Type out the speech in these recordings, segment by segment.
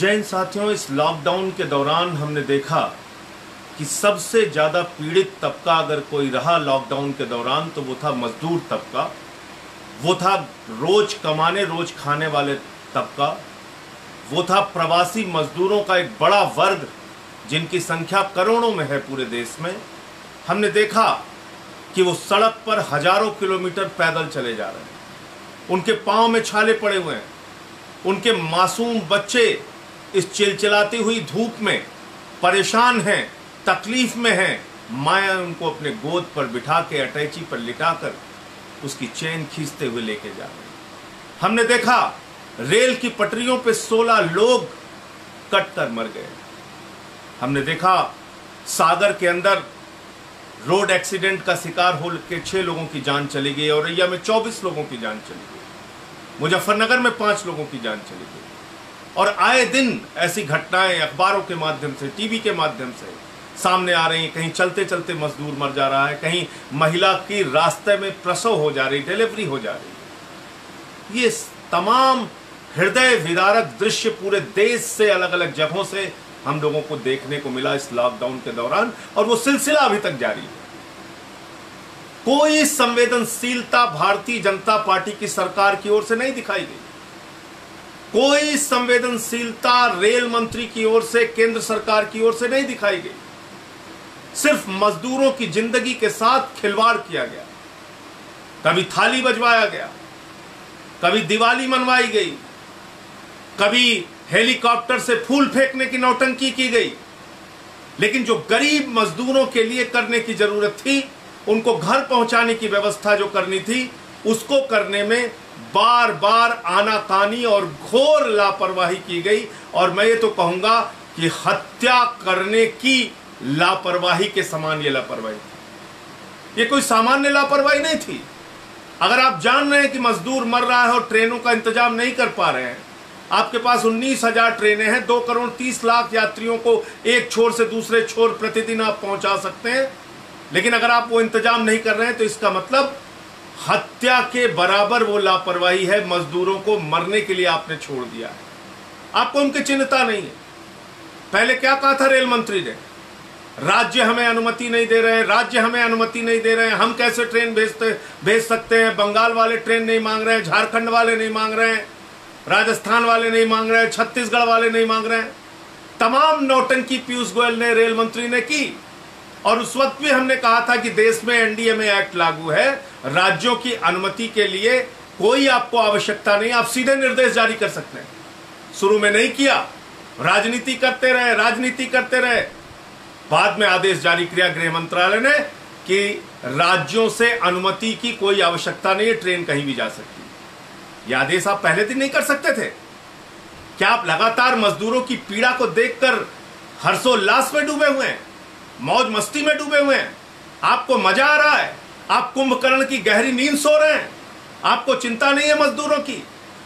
जय हिंद साथियों, इस लॉकडाउन के दौरान हमने देखा कि सबसे ज़्यादा पीड़ित तबका अगर कोई रहा लॉकडाउन के दौरान तो वो था मजदूर तबका, वो था रोज कमाने रोज खाने वाले तबका, वो था प्रवासी मजदूरों का एक बड़ा वर्ग जिनकी संख्या करोड़ों में है पूरे देश में। हमने देखा कि वो सड़क पर हजारों किलोमीटर पैदल चले जा रहे हैं, उनके पांव में छाले पड़े हुए हैं, उनके मासूम बच्चे इस चिलचिलाती हुई धूप में परेशान हैं, तकलीफ में हैं। माया उनको अपने गोद पर बिठा के अटैची पर लिटाकर उसकी चेन खींचते हुए लेके जा रहे हैं। हमने देखा रेल की पटरियों पे 16 लोग कटकर मर गए। हमने देखा सागर के अंदर रोड एक्सीडेंट का शिकार हो के 6 लोगों की जान चली गई, औरैया में 24 लोगों की जान चली गई, मुजफ्फरनगर में 5 लोगों की जान चली गई। और आए दिन ऐसी घटनाएं अखबारों के माध्यम से, टीवी के माध्यम से सामने आ रही हैं। कहीं चलते चलते मजदूर मर जा रहा है, कहीं महिला की रास्ते में प्रसव हो जा रही, डिलीवरी हो जा रही है। ये तमाम हृदय विदारक दृश्य पूरे देश से, अलग अलग जगहों से हम लोगों को देखने को मिला इस लॉकडाउन के दौरान, और वो सिलसिला अभी तक जारी है। कोई संवेदनशीलता भारतीय जनता पार्टी की सरकार की ओर से नहीं दिखाई गई, कोई संवेदनशीलता रेल मंत्री की ओर से, केंद्र सरकार की ओर से नहीं दिखाई गई। सिर्फ मजदूरों की जिंदगी के साथ खिलवाड़ किया गया। कभी थाली बजवाया गया, कभी दिवाली मनवाई गई, कभी हेलीकॉप्टर से फूल फेंकने की नौटंकी की गई। लेकिन जो गरीब मजदूरों के लिए करने की जरूरत थी, उनको घर पहुंचाने की व्यवस्था जो करनी थी, उसको करने में बार बार आनाकानी और घोर लापरवाही की गई। और मैं ये तो कहूंगा कि हत्या करने की लापरवाही के समान ये लापरवाही थी। ये कोई सामान्य लापरवाही नहीं थी। अगर आप जान रहे हैं कि मजदूर मर रहा है और ट्रेनों का इंतजाम नहीं कर पा रहे हैं, आपके पास 19,000 ट्रेनें हैं, 2 करोड़ 30 लाख यात्रियों को एक छोर से दूसरे छोर प्रतिदिन आप पहुंचा सकते हैं, लेकिन अगर आप वो इंतजाम नहीं कर रहे हैं तो इसका मतलब हत्या के बराबर वो लापरवाही है। मजदूरों को मरने के लिए आपने छोड़ दिया है, आपको उनकी चिंता नहीं है। पहले क्या कहा था रेल मंत्री ने? राज्य हमें अनुमति नहीं दे रहे हैं, राज्य हमें अनुमति नहीं दे रहे हैं, हम कैसे ट्रेन भेज सकते हैं। बंगाल वाले ट्रेन नहीं मांग रहे हैं, झारखंड वाले नहीं मांग रहे हैं, राजस्थान वाले नहीं मांग रहे हैं, छत्तीसगढ़ वाले नहीं मांग रहे हैं। तमाम नौटंकी पीयूष गोयल ने, रेल मंत्री ने की। और उस वक्त भी हमने कहा था कि देश में एनडीएमए एक्ट लागू है, राज्यों की अनुमति के लिए कोई आपको आवश्यकता नहीं, आप सीधे निर्देश जारी कर सकते हैं। शुरू में नहीं किया, राजनीति करते रहे, राजनीति करते रहे। बाद में आदेश जारी किया गृह मंत्रालय ने कि राज्यों से अनुमति की कोई आवश्यकता नहीं है, ट्रेन कहीं भी जा सकती है। यह आदेश आप पहले दिन नहीं कर सकते थे? क्या आप लगातार मजदूरों की पीड़ा को देखकर हर्षोल्लास में डूबे हुए हैं, मौज मस्ती में डूबे हुए हैं? आपको मजा आ रहा है, आप कुंभकर्ण की गहरी नींद सो रहे हैं, आपको चिंता नहीं है मजदूरों की?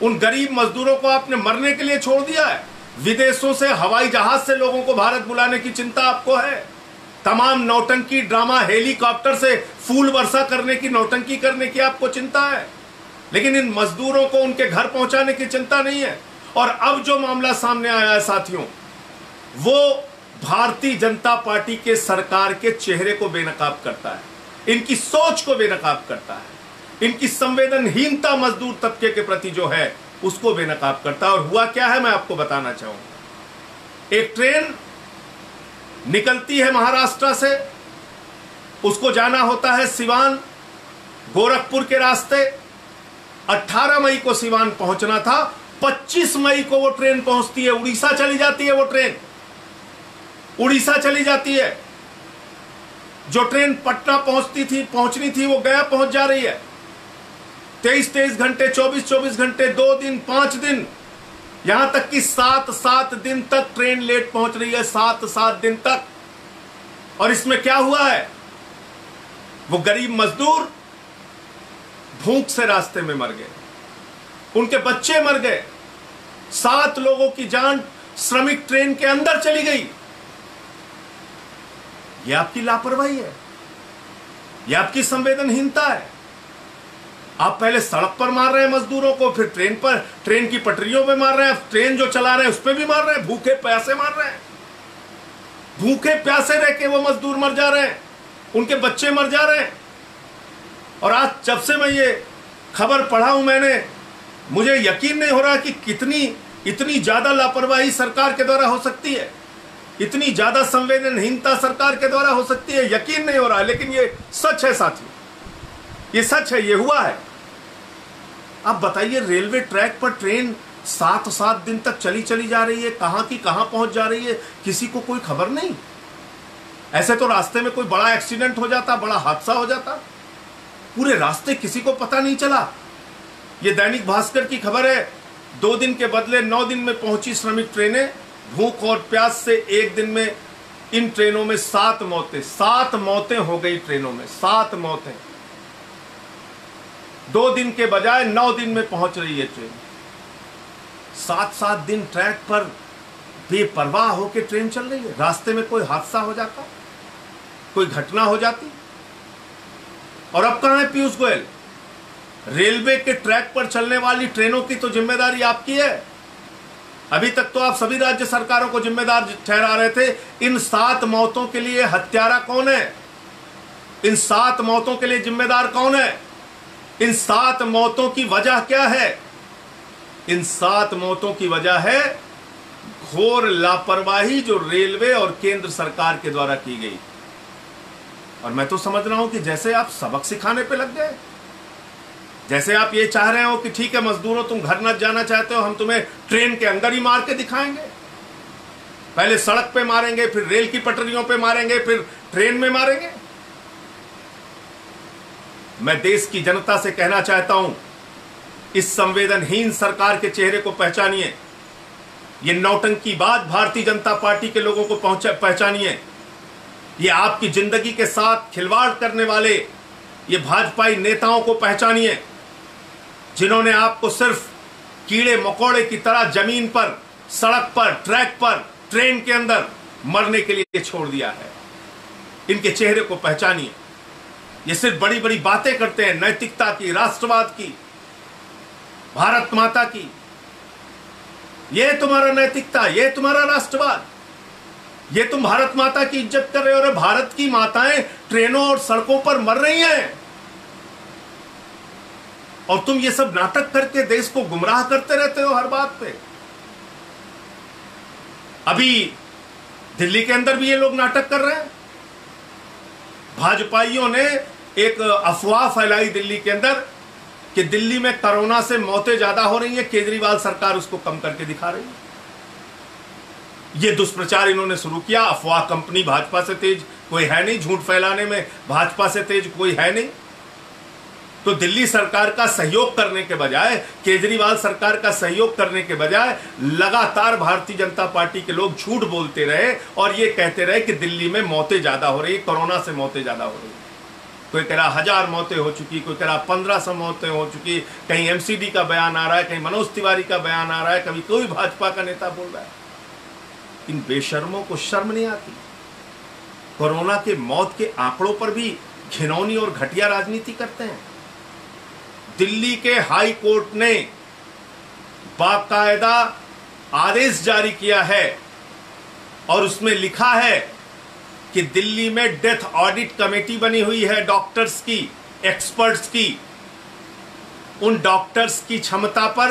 उन गरीब मजदूरों को आपने मरने के लिए छोड़ दिया है। विदेशों से हवाई जहाज से लोगों को भारत बुलाने की चिंता आपको है। तमाम नौटंकी ड्रामा, हेलीकॉप्टर से फूल वर्षा करने की, नौटंकी करने की आपको चिंता है, लेकिन इन मजदूरों को उनके घर पहुंचाने की चिंता नहीं है। और अब जो मामला सामने आया है साथियों, वो भारतीय जनता पार्टी के सरकार के चेहरे को बेनकाब करता है, इनकी सोच को बेनकाब करता है, इनकी संवेदनहीनता मजदूर तबके के प्रति जो है उसको बेनकाब करता है। और हुआ क्या है मैं आपको बताना चाहूंगा। एक ट्रेन निकलती है महाराष्ट्र से, उसको जाना होता है सिवान, गोरखपुर के रास्ते। 18 मई को सिवान पहुंचना था, 25 मई को वो ट्रेन पहुंचती है, उड़ीसा चली जाती है। वो ट्रेन उड़ीसा चली जाती है। जो ट्रेन पटना पहुंचनी थी वो गया पहुंच जा रही है। 23-23 घंटे, 24-24 घंटे, 2 दिन, 5 दिन, यहां तक कि 7-7 दिन तक ट्रेन लेट पहुंच रही है, 7-7 दिन तक। और इसमें क्या हुआ है? वो गरीब मजदूर भूख से रास्ते में मर गए, उनके बच्चे मर गए, 7 लोगों की जान श्रमिक ट्रेन के अंदर चली गई। यह आपकी लापरवाही है, यह आपकी संवेदनहीनता है। आप पहले सड़क पर मार रहे हैं मजदूरों को, फिर ट्रेन की पटरियों पे मार रहे हैं, ट्रेन जो चला रहे हैं उस पर भी मार रहे हैं, भूखे प्यासे मार रहे हैं। भूखे प्यासे रह के वो मजदूर मर जा रहे हैं, उनके बच्चे मर जा रहे हैं। और आज जब से मैं ये खबर पढ़ा हूं मुझे यकीन नहीं हो रहा कि इतनी ज्यादा लापरवाही सरकार के द्वारा हो सकती है, इतनी ज्यादा संवेदनहीनता सरकार के द्वारा हो सकती है। यकीन नहीं हो रहा, लेकिन ये सच है साथियों, ये सच है, ये हुआ है। आप बताइए, रेलवे ट्रैक पर ट्रेन 7 दिन तक चली जा रही है, कहां की कहां पहुंच जा रही है, किसी को कोई खबर नहीं। ऐसे तो रास्ते में कोई बड़ा एक्सीडेंट हो जाता, बड़ा हादसा हो जाता, पूरे रास्ते किसी को पता नहीं चला। ये दैनिक भास्कर की खबर है, 2 दिन के बदले 9 दिन में पहुंची श्रमिक ट्रेनें, भूख और प्यास से एक दिन में इन ट्रेनों में 7 मौतें हो गई। ट्रेनों में 7 मौतें, 2 दिन के बजाय 9 दिन में पहुंच रही है ट्रेन। 7 दिन ट्रैक पर बेपरवाह होकर ट्रेन चल रही है, रास्ते में कोई हादसा हो जाता, कोई घटना हो जाती। और अब कहां है पीयूष गोयल? रेलवे के ट्रैक पर चलने वाली ट्रेनों की तो जिम्मेदारी आपकी है। अभी तक तो आप सभी राज्य सरकारों को जिम्मेदार ठहरा रहे थे। इन 7 मौतों के लिए हत्यारा कौन है? इन 7 मौतों के लिए जिम्मेदार कौन है? इन 7 मौतों की वजह क्या है? इन 7 मौतों की वजह है घोर लापरवाही जो रेलवे और केंद्र सरकार के द्वारा की गई। और मैं तो समझ रहा हूं कि जैसे आप सबक सिखाने पे लग गए, जैसे आप ये चाह रहे हो कि ठीक है मजदूरों, तुम घर न जाना चाहते हो, हम तुम्हें ट्रेन के अंदर ही मार के दिखाएंगे। पहले सड़क पे मारेंगे, फिर रेल की पटरियों पे मारेंगे, फिर ट्रेन में मारेंगे। मैं देश की जनता से कहना चाहता हूं, इस संवेदनहीन सरकार के चेहरे को पहचानिए। ये नौटंकीबाज भारतीय जनता पार्टी के लोगों को पहचानिए। ये आपकी जिंदगी के साथ खिलवाड़ करने वाले ये भाजपाई नेताओं को पहचानिए, जिन्होंने आपको सिर्फ कीड़े मकोड़े की तरह जमीन पर, सड़क पर, ट्रैक पर, ट्रेन के अंदर मरने के लिए छोड़ दिया है। इनके चेहरे को पहचानिए। ये सिर्फ बड़ी बड़ी बातें करते हैं, नैतिकता की, राष्ट्रवाद की, भारत माता की। ये तुम्हारा नैतिकता, ये तुम्हारा राष्ट्रवाद, ये तुम भारत माता की इज्जत कर रहे हो। और भारत की माताएं ट्रेनों और सड़कों पर मर रही हैं, और तुम ये सब नाटक करके देश को गुमराह करते रहते हो हर बात पे। अभी दिल्ली के अंदर भी ये लोग नाटक कर रहे हैं। भाजपाइयों ने एक अफवाह फैलाई दिल्ली के अंदर कि दिल्ली में कोरोना से मौतें ज्यादा हो रही हैं, केजरीवाल सरकार उसको कम करके दिखा रही है। ये दुष्प्रचार इन्होंने शुरू किया। अफवाह कंपनी भाजपा से तेज कोई है नहीं, झूठ फैलाने में भाजपा से तेज कोई है नहीं। तो दिल्ली सरकार का सहयोग करने के बजाय, केजरीवाल सरकार का सहयोग करने के बजाय लगातार भारतीय जनता पार्टी के लोग झूठ बोलते रहे और ये कहते रहे कि दिल्ली में मौतें ज्यादा हो रही, कोरोना से मौतें ज्यादा हो रही। कोई कह रहा 1000 मौतें हो चुकी, कोई कह रहा 1500 मौतें हो चुकी, कहीं एमसीडी का बयान आ रहा है, कहीं मनोज तिवारी का बयान आ रहा है, कभी कोई भाजपा का नेता बोल रहा है। इन बेशर्मों को शर्म नहीं आती? कोरोना के मौत के आंकड़ों पर भी घिनौनी और घटिया राजनीति करते हैं। दिल्ली के हाई कोर्ट ने बाकायदा आदेश जारी किया है और उसमें लिखा है कि दिल्ली में डेथ ऑडिट कमेटी बनी हुई है, डॉक्टर्स की, एक्सपर्ट्स की। उन डॉक्टर्स की क्षमता पर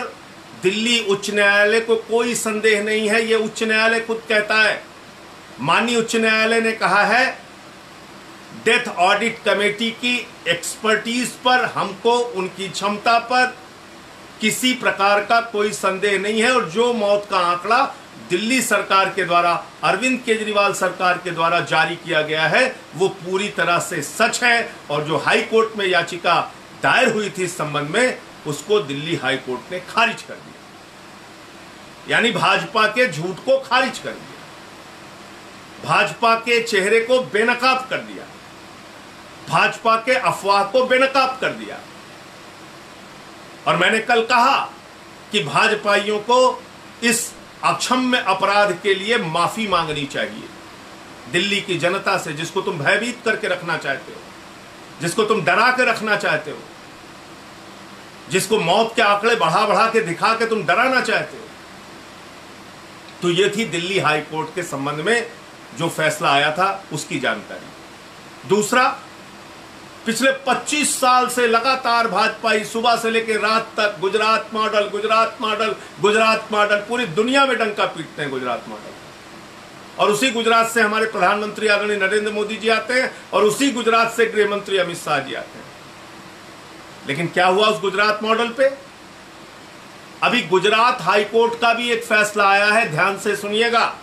दिल्ली उच्च न्यायालय को कोई संदेह नहीं है। यह उच्च न्यायालय खुद कहता है। माननीय उच्च न्यायालय ने कहा है डेथ ऑडिट कमेटी की एक्सपर्टीज पर हमको, उनकी क्षमता पर किसी प्रकार का कोई संदेह नहीं है। और जो मौत का आंकड़ा दिल्ली सरकार के द्वारा, अरविंद केजरीवाल सरकार के द्वारा जारी किया गया है, वो पूरी तरह से सच है। और जो हाई कोर्ट में याचिका दायर हुई थी इस संबंध में, उसको दिल्ली हाई कोर्ट ने खारिज कर दिया। यानी भाजपा के झूठ को खारिज कर दिया, भाजपा के चेहरे को बेनकाब कर दिया, भाजपा के अफवाह को बेनकाब कर दिया। और मैंने कल कहा कि भाजपाइयों को इस अक्षम्य अपराध के लिए माफी मांगनी चाहिए दिल्ली की जनता से, जिसको तुम भयभीत करके रखना चाहते हो, जिसको तुम डरा के रखना चाहते हो। जिसको मौत के आंकड़े बढ़ा बढ़ा के दिखा के तुम डराना चाहते हो। तो ये थी दिल्ली हाई कोर्ट के संबंध में जो फैसला आया था उसकी जानकारी। दूसरा, पिछले 25 साल से लगातार भाजपाई सुबह से लेकर रात तक Gujarat model, Gujarat model, Gujarat model, पूरी दुनिया में डंका पीटते हैं गुजरात मॉडल। और उसी गुजरात से हमारे प्रधानमंत्री आदरणीय नरेंद्र मोदी जी आते हैं और उसी गुजरात से गृह मंत्री अमित शाह जी आते हैं। लेकिन क्या हुआ उस गुजरात मॉडल पे? अभी गुजरात हाई कोर्ट का भी एक फैसला आया है, ध्यान से सुनिएगा।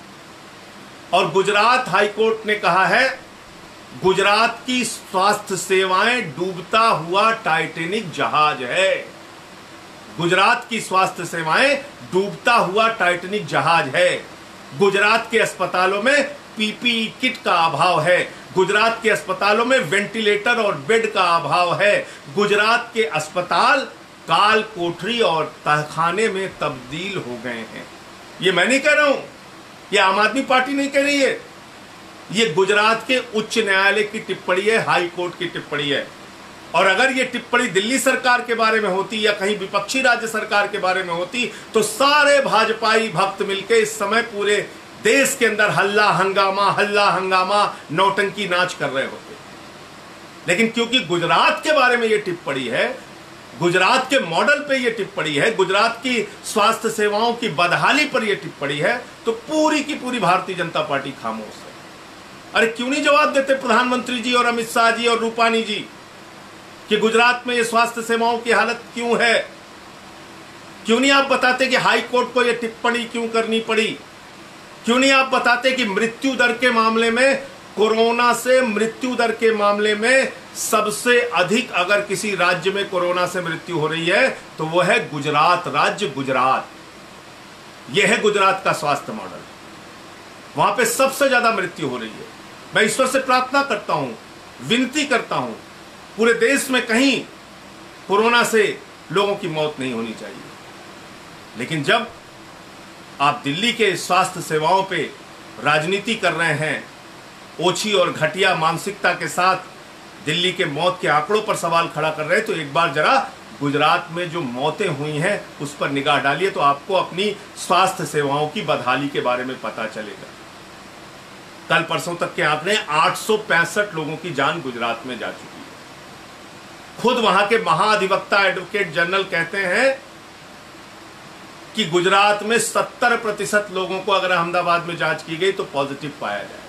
और गुजरात हाई कोर्ट ने कहा है गुजरात की स्वास्थ्य सेवाएं डूबता हुआ टाइटैनिक जहाज है। गुजरात की स्वास्थ्य सेवाएं डूबता हुआ टाइटैनिक जहाज है। गुजरात के अस्पतालों में पीपीई किट का अभाव है। गुजरात के अस्पतालों में वेंटिलेटर और बेड का अभाव है। गुजरात के अस्पताल काल कोठरी और तहखाने में तब्दील हो गए हैं। ये मैं नहीं कह रहा हूं, ये आम आदमी पार्टी नहीं कह रही है, ये गुजरात के उच्च न्यायालय की टिप्पणी है, हाई कोर्ट की टिप्पणी है। और अगर ये टिप्पणी दिल्ली सरकार के बारे में होती या कहीं विपक्षी राज्य सरकार के बारे में होती तो सारे भाजपाई भक्त मिलकर इस समय पूरे देश के अंदर हल्ला हंगामा नौटंकी नाच कर रहे होते। लेकिन क्योंकि गुजरात के बारे में ये टिप्पणी है, गुजरात के मॉडल पे ये टिप्पणी है, गुजरात की स्वास्थ्य सेवाओं की बदहाली पर ये टिप्पणी है, तो पूरी की पूरी भारतीय जनता पार्टी खामोश है। अरे क्यों नहीं जवाब देते प्रधानमंत्री जी और अमित शाह जी और रूपानी जी कि गुजरात में ये स्वास्थ्य सेवाओं की हालत क्यों है? क्यों नहीं आप बताते कि हाई कोर्ट को ये टिप्पणी क्यों करनी पड़ी? क्यों नहीं आप बताते कि मृत्यु दर के मामले में, कोरोना से मृत्यु दर के मामले में सबसे अधिक अगर किसी राज्य में कोरोना से मृत्यु हो रही है तो वो है गुजरात राज्य, गुजरात। यह है गुजरात का स्वास्थ्य मॉडल, वहां पे सबसे ज्यादा मृत्यु हो रही है। मैं ईश्वर से प्रार्थना करता हूं, विनती करता हूं, पूरे देश में कहीं कोरोना से लोगों की मौत नहीं होनी चाहिए। लेकिन जब आप दिल्ली के स्वास्थ्य सेवाओं पे राजनीति कर रहे हैं, ओछी और घटिया मानसिकता के साथ दिल्ली के मौत के आंकड़ों पर सवाल खड़ा कर रहे हैं, तो एक बार जरा गुजरात में जो मौतें हुई हैं उस पर निगाह डालिए तो आपको अपनी स्वास्थ्य सेवाओं की बदहाली के बारे में पता चलेगा। कल परसों तक के आंकड़े 865 लोगों की जान गुजरात में जा चुकी है। खुद वहां के महाधिवक्ता एडवोकेट जनरल कहते हैं कि गुजरात में 70% लोगों को अगर अहमदाबाद में जांच की गई तो पॉजिटिव पाया जाएगा।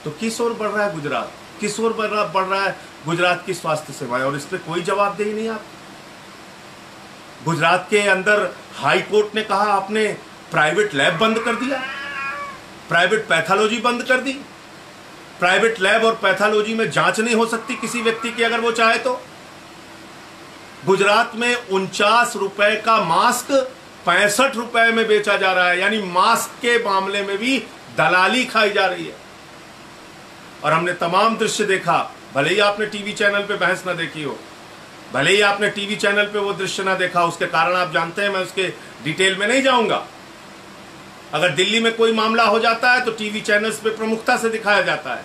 तो किस ओर बढ़ रहा है गुजरात, किस ओर बढ़ रहा है गुजरात की स्वास्थ्य सेवाएं, और इस पर कोई जवाबदेही नहीं। आप गुजरात के अंदर हाई कोर्ट ने कहा आपने प्राइवेट लैब बंद कर दिया, प्राइवेट पैथोलॉजी बंद कर दी। प्राइवेट लैब और पैथोलॉजी में जांच नहीं हो सकती किसी व्यक्ति की अगर वो चाहे तो। गुजरात में 49 रुपए का मास्क 65 रुपए में बेचा जा रहा है, यानी मास्क के मामले में भी दलाली खाई जा रही है। और हमने तमाम दृश्य देखा, भले ही आपने टीवी चैनल पे बहस ना देखी हो, भले ही आपने टीवी चैनल पे वो दृश्य ना देखा, उसके कारण आप जानते हैं, मैं उसके डिटेल में नहीं जाऊंगा। अगर दिल्ली में कोई मामला हो जाता है तो टीवी चैनल्स पे प्रमुखता से दिखाया जाता है,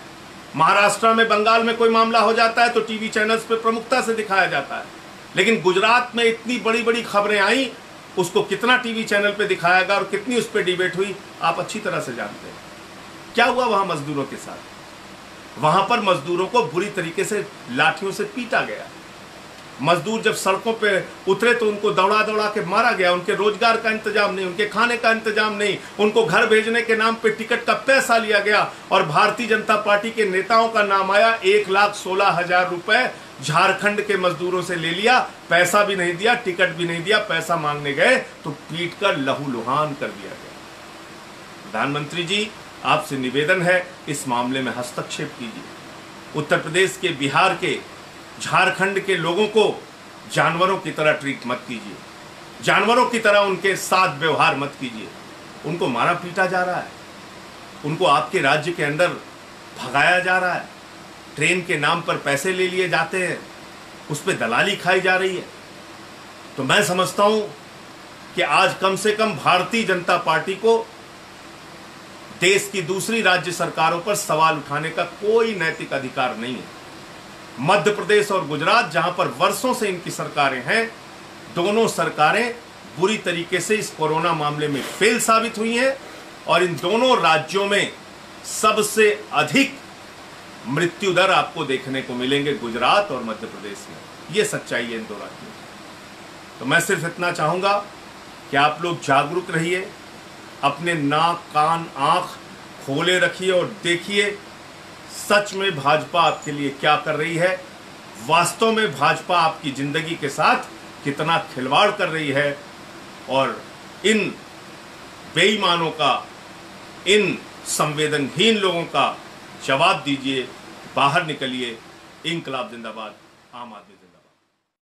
महाराष्ट्र में, बंगाल में कोई मामला हो जाता है तो टीवी चैनल्स पे प्रमुखता से दिखाया जाता है। लेकिन गुजरात में इतनी बड़ी बड़ी खबरें आई, उसको कितना टीवी चैनल पे दिखाया गया और कितनी उस पर डिबेट हुई, आप अच्छी तरह से जानते हैं। क्या हुआ वहां मजदूरों के साथ? वहां पर मजदूरों को बुरी तरीके से लाठियों से पीटा गया। मजदूर जब सड़कों पे उतरे तो उनको दौड़ा दौड़ा के मारा गया। उनके रोजगार का इंतजाम नहीं, उनके खाने का इंतजाम नहीं, उनको घर भेजने के नाम पे टिकट का पैसा लिया गया और भारतीय जनता पार्टी के नेताओं का नाम आया। 1,16,000 रुपए झारखंड के मजदूरों से ले लिया, पैसा भी नहीं दिया, टिकट भी नहीं दिया, पैसा मांगने गए तो पीट कर लहूलुहान कर दिया गया। प्रधानमंत्री जी, आपसे निवेदन है, इस मामले में हस्तक्षेप कीजिए। उत्तर प्रदेश के, बिहार के, झारखंड के लोगों को जानवरों की तरह ट्रीट मत कीजिए, जानवरों की तरह उनके साथ व्यवहार मत कीजिए। उनको मारा पीटा जा रहा है, उनको आपके राज्य के अंदर भगाया जा रहा है, ट्रेन के नाम पर पैसे ले लिए जाते हैं, उस पर दलाली खाई जा रही है। तो मैं समझता हूं कि आज कम से कम भारतीय जनता पार्टी को देश की दूसरी राज्य सरकारों पर सवाल उठाने का कोई नैतिक अधिकार नहीं है। मध्य प्रदेश और गुजरात, जहां पर वर्षों से इनकी सरकारें हैं, दोनों सरकारें बुरी तरीके से इस कोरोना मामले में फेल साबित हुई हैं और इन दोनों राज्यों में सबसे अधिक मृत्यु दर आपको देखने को मिलेंगे गुजरात और मध्य प्रदेश में। यह सच्चाई है इन दो राज्यों की। तो मैं सिर्फ इतना चाहूंगा कि आप लोग जागरूक रहिए, अपने नाक कान आंख खोले रखिए और देखिए सच में भाजपा आपके लिए क्या कर रही है, वास्तव में भाजपा आपकी जिंदगी के साथ कितना खिलवाड़ कर रही है। और इन बेईमानों का, इन संवेदनहीन लोगों का जवाब दीजिए, बाहर निकलिए। इंकलाब जिंदाबाद, आम आदमी जिंदाबाद।